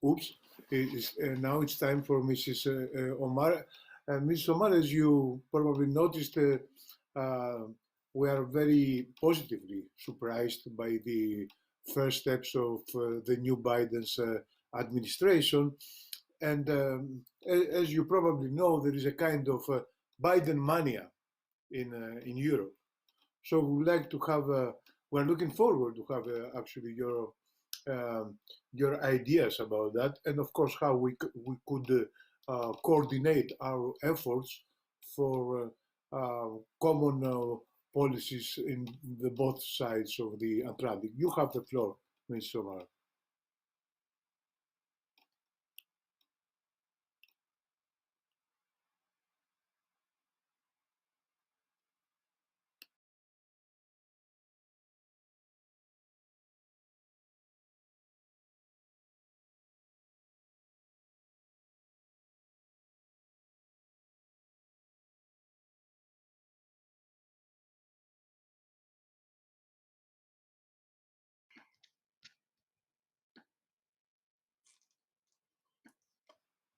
Oops. Now it's time for Mrs. Omar. Mrs. Omar, as you probably noticed, we are very positively surprised by the first steps of the new Biden's administration. And as you probably know, there is a kind of Biden mania in Europe. So we would like to have, we're looking forward to have actually your ideas about that, and of course how we could coordinate our efforts for common policies in the both sides of the Atlantic. You have the floor, Ms. Omar.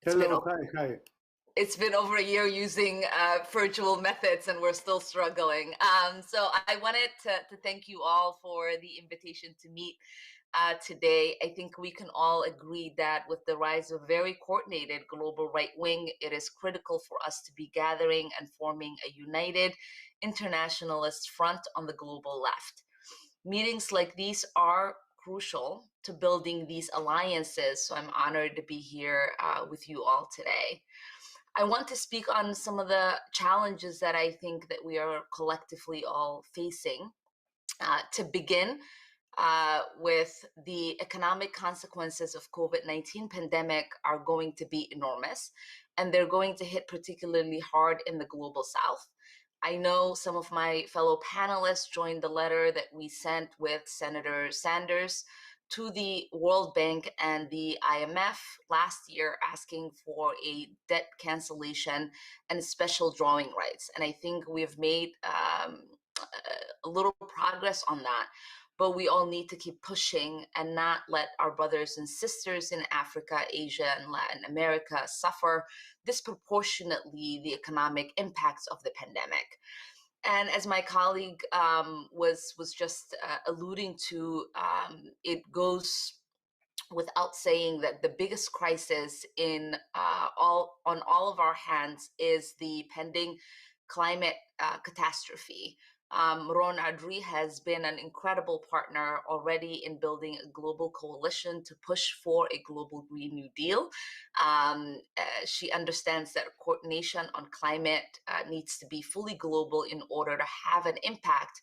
Hello, hi. It's been over a year using virtual methods and we're still struggling. So I wanted to thank you all for the invitation to meet today. I think we can all agree that with the rise of very coordinated global right wing, it is critical for us to be gathering and forming a united internationalist front on the global left. Meetings like these are crucial to building these alliances. So I'm honored to be here with you all today. I want to speak on some of the challenges that I think that we are collectively all facing. To begin with, the economic consequences of COVID-19 pandemic are going to be enormous, and they're going to hit particularly hard in the global south. I know some of my fellow panelists joined the letter that we sent with Senator Sanders to the World Bank and the IMF last year asking for a debt cancellation and special drawing rights. And I think we've made a little progress on that. But we all need to keep pushing and not let our brothers and sisters in Africa, Asia, and Latin America suffer disproportionately the economic impacts of the pandemic. And as my colleague was just alluding to, it goes without saying that the biggest crisis on all of our hands is the pending climate catastrophe. Ron Adri has been an incredible partner already in building a global coalition to push for a global Green New Deal. She understands that coordination on climate needs to be fully global in order to have an impact.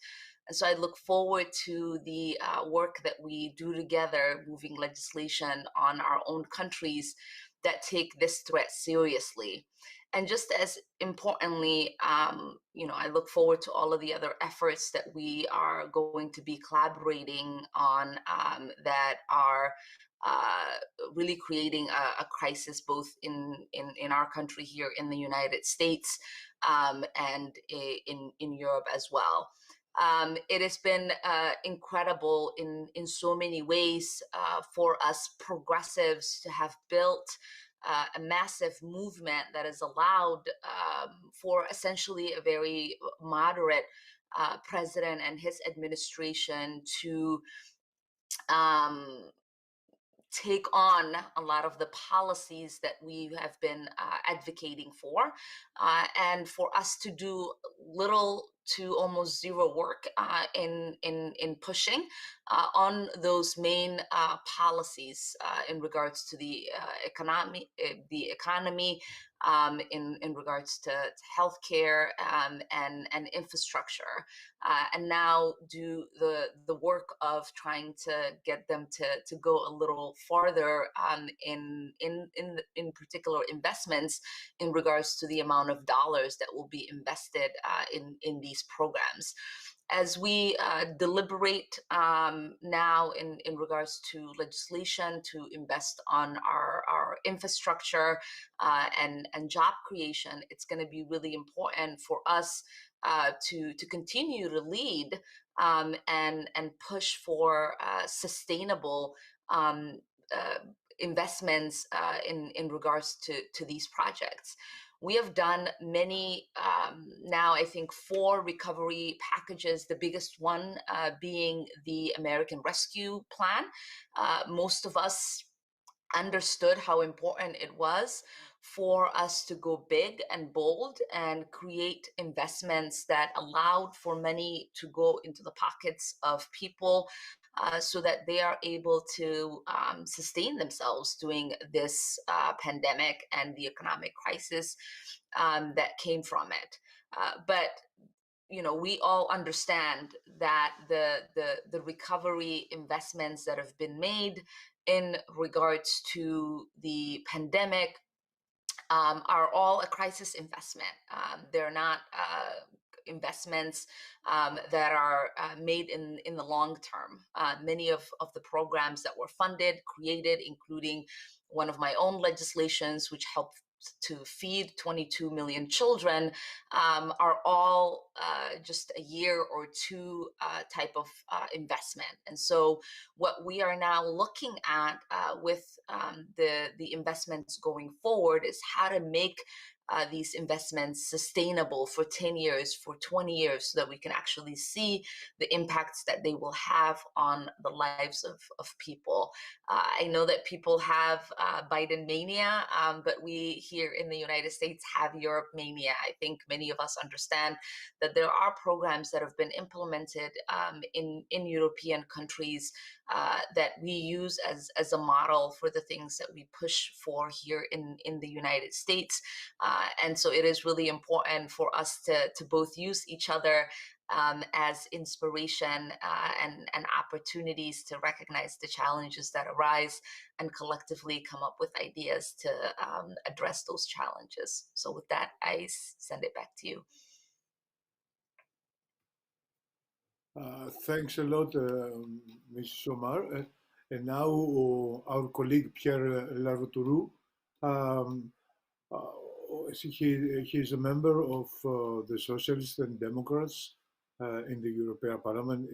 And so I look forward to the work that we do together, moving legislation on our own countries that take this threat seriously. And just as importantly, I look forward to all of the other efforts that we are going to be collaborating on that are really creating a crisis both in our country here in the United States and in Europe as well. It has been incredible in so many ways for us progressives to have built a massive movement that has allowed for essentially a very moderate president and his administration to take on a lot of the policies that we have been advocating for, and for us to do little to almost zero work in pushing on those main policies in regards to the economy, in regards to healthcare and infrastructure, and now do the work of trying to get them to go a little farther in particular investments in regards to the amount of dollars that will be invested in these programs. As we deliberate now in regards to legislation to invest on our infrastructure and job creation, it's going to be really important for us to continue to lead and push for sustainable investments in regards to these projects. We have done many, now I think 4 recovery packages, the biggest one being the American Rescue Plan. Most of us understood how important it was for us to go big and bold and create investments that allowed for money to go into the pockets of people so that they are able to sustain themselves during this pandemic and the economic crisis that came from it. But we all understand that the recovery investments that have been made in regards to the pandemic are all a crisis investment. They're not investments that are made in the long term. Many of the programs that were funded, created, including one of my own legislations, which helped to feed 22 million children, are all just a year or 2 type of investment. And so what we are now looking at with the investments going forward is how to make these investments sustainable for 10 years, for 20 years, so that we can actually see the impacts that they will have on the lives of people. I know that people have Biden mania, but we here in the United States have Europe mania. I think many of us understand that there are programs that have been implemented in European countries that we use as a model for the things that we push for here in the United States. And so it is really important for us to both use each other as inspiration and opportunities to recognize the challenges that arise and collectively come up with ideas to address those challenges. So with that, I send it back to you. Thanks a lot, Mrs. Omar. And now our colleague Pierre Laroutourou. He is a member of the Socialists and Democrats in the European Parliament.